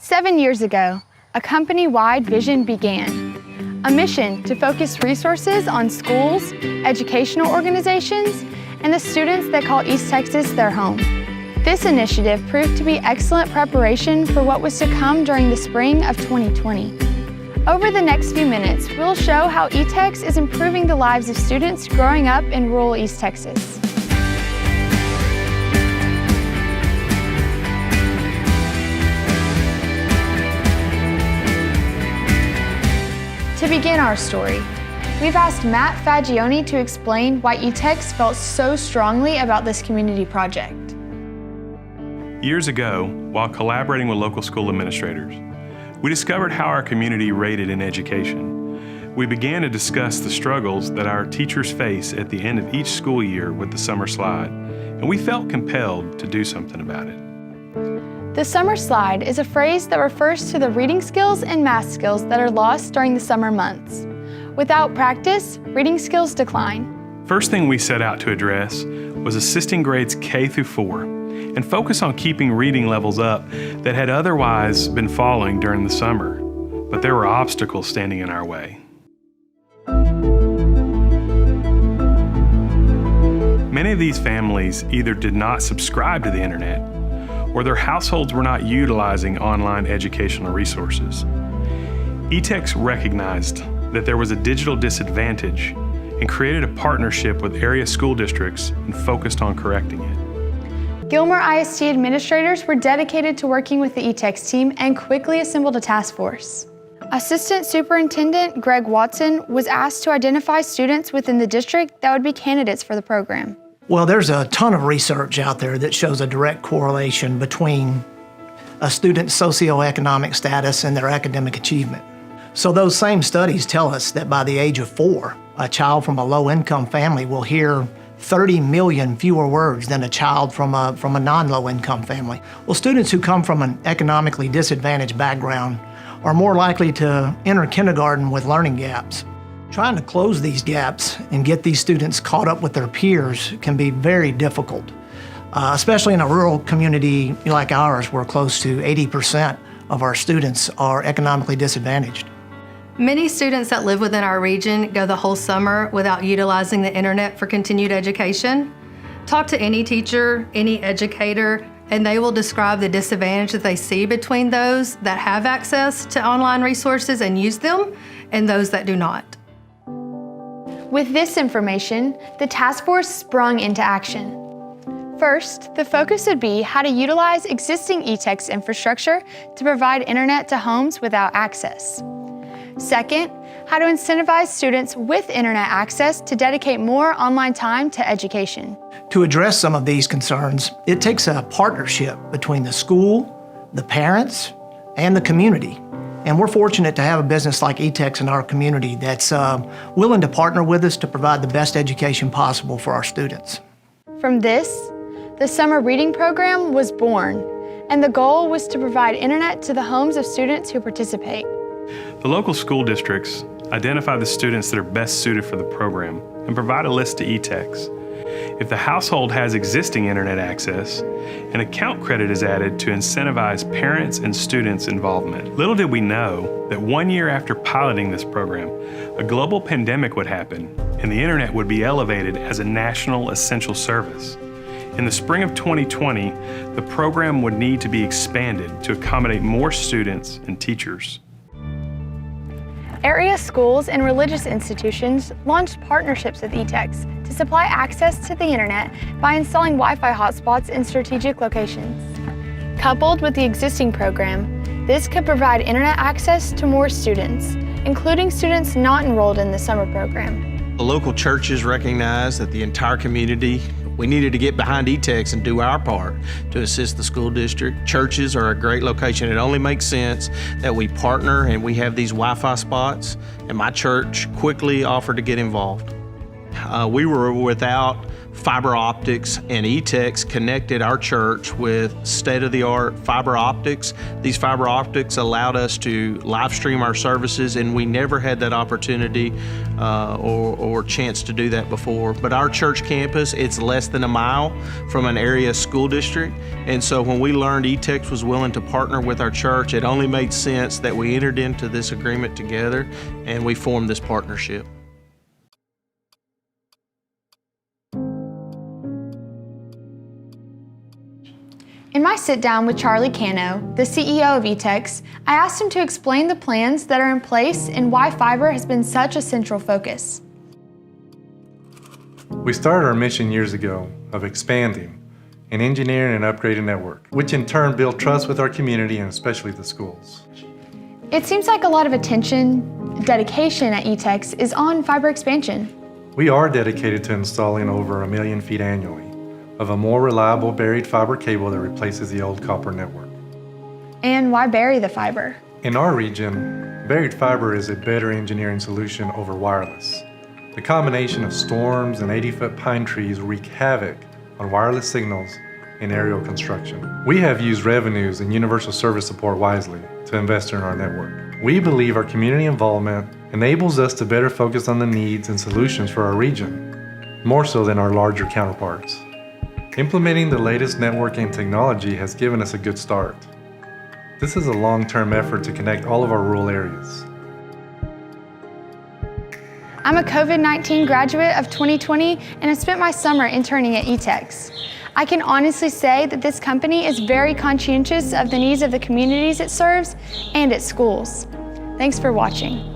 7 years ago, a company-wide vision began, a mission to focus resources on schools, educational organizations, and the students that call East Texas their home. This initiative proved to be excellent preparation for what was to come during the spring of 2020. Over the next few minutes, we'll show how ETEX is improving the lives of students growing up in rural East Texas. To begin our story, we've asked Matt Fagioni to explain why ETEX felt so strongly about this community project. Years ago, while collaborating with local school administrators, we discovered how our community rated in education. We began to discuss the struggles that our teachers face at the end of each school year with the summer slide, and we felt compelled to do something about it. The summer slide is a phrase that refers to the reading skills and math skills that are lost during the summer months. Without practice, reading skills decline. First thing we set out to address was assisting grades K through 4 and focus on keeping reading levels up that had otherwise been falling during the summer, but there were obstacles standing in our way. Many of these families either did not subscribe to the internet or their households were not utilizing online educational resources. ETEX recognized that there was a digital disadvantage and created a partnership with area school districts and focused on correcting it. Gilmer ISD administrators were dedicated to working with the ETEX team and quickly assembled a task force. Assistant Superintendent Greg Watson was asked to identify students within the district that would be candidates for the program. Well, there's a ton of research out there that shows a direct correlation between a student's socioeconomic status and their academic achievement. So those same studies tell us that by the age of 4, a child from a low-income family will hear 30 million fewer words than a child from a non-low-income family. Well, students who come from an economically disadvantaged background are more likely to enter kindergarten with learning gaps. Trying to close these gaps and get these students caught up with their peers can be very difficult, especially in a rural community like ours where close to 80% of our students are economically disadvantaged. Many students that live within our region go the whole summer without utilizing the internet for continued education. Talk to any teacher, any educator, and they will describe the disadvantage that they see between those that have access to online resources and use them and those that do not. With this information, the task force sprung into action. First, the focus would be how to utilize existing ETEX infrastructure to provide internet to homes without access. Second, how to incentivize students with internet access to dedicate more online time to education. To address some of these concerns, it takes a partnership between the school, the parents, and the community. And we're fortunate to have a business like ETEX in our community that's willing to partner with us to provide the best education possible for our students. From this, the summer reading program was born, and the goal was to provide internet to the homes of students who participate. The local school districts identify the students that are best suited for the program and provide a list to ETEX. If the household has existing internet access, an account credit is added to incentivize parents and students' involvement. Little did we know that 1 year after piloting this program, a global pandemic would happen and the internet would be elevated as a national essential service. In the spring of 2020, the program would need to be expanded to accommodate more students and teachers. Area schools and religious institutions launched partnerships with ETEX to supply access to the internet by installing Wi-Fi hotspots in strategic locations. Coupled with the existing program, this could provide internet access to more students, including students not enrolled in the summer program. The local churches recognized that the entire community, we needed to get behind ETEX and do our part to assist the school district. Churches are a great location. It only makes sense that we partner and we have these Wi-Fi spots, and my church quickly offered to get involved. We were without fiber optics, and ETEX connected our church with state-of-the-art fiber optics. These fiber optics allowed us to live stream our services, and we never had that opportunity or chance to do that before. But our church campus, it's less than a mile from an area school district, and so when we learned ETEX was willing to partner with our church, it only made sense that we entered into this agreement together and we formed this partnership. In my sit-down with Charlie Cano, the CEO of ETEX, I asked him to explain the plans that are in place and why fiber has been such a central focus. We started our mission years ago of expanding and engineering and upgrading a network, which in turn built trust with our community and especially the schools. It seems like a lot of attention, dedication at ETEX is on fiber expansion. We are dedicated to installing over 1 million feet annually of a more reliable buried fiber cable that replaces the old copper network. And why bury the fiber? In our region, buried fiber is a better engineering solution over wireless. The combination of storms and 80-foot pine trees wreak havoc on wireless signals in aerial construction. We have used revenues and universal service support wisely to invest in our network. We believe our community involvement enables us to better focus on the needs and solutions for our region, more so than our larger counterparts. Implementing the latest networking technology has given us a good start. This is a long-term effort to connect all of our rural areas. I'm a COVID-19 graduate of 2020 and have spent my summer interning at ETEX. I can honestly say that this company is very conscientious of the needs of the communities it serves and its schools. Thanks for watching.